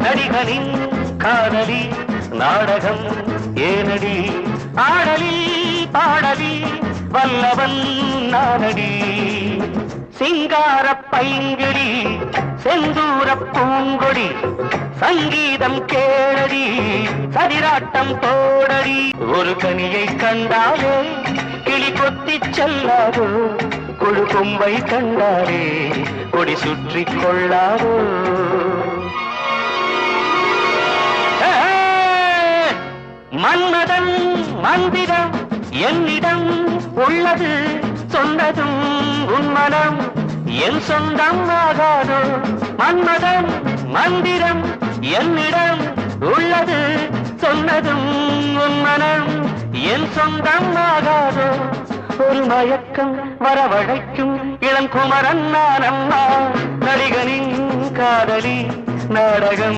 நடிகனின் காதலி நாடகம் ஏனடி ஆடலி பாடலி வல்லவன் நானடி சிங்கார பைங்கிடி செந்தூர பூங்கொடி சங்கீதம் கேளடி சரிராட்டம் தோடடி ஒரு கனியை கண்டாலே கிளி கொத்திச் செல்லாதோ கொழு கொம்பை கண்டாலே கொடி சுற்றி கொள்ளாதோ மன்மதன் மந்திரம் என்னிடம் உள்ளது சொன்னதும் உன்மனம் என் சொந்தம் ஆகாதோ மன்மதன் மந்திரம் என்னிடம் உள்ளது சொன்னதும் உன்மனம் என் சொந்தம் ஆகாதோ ஒரு மயக்கம் வரவழைக்கும் இளங்குமரன் நான் அம்மா நடிகனின் காதலி நாடகம்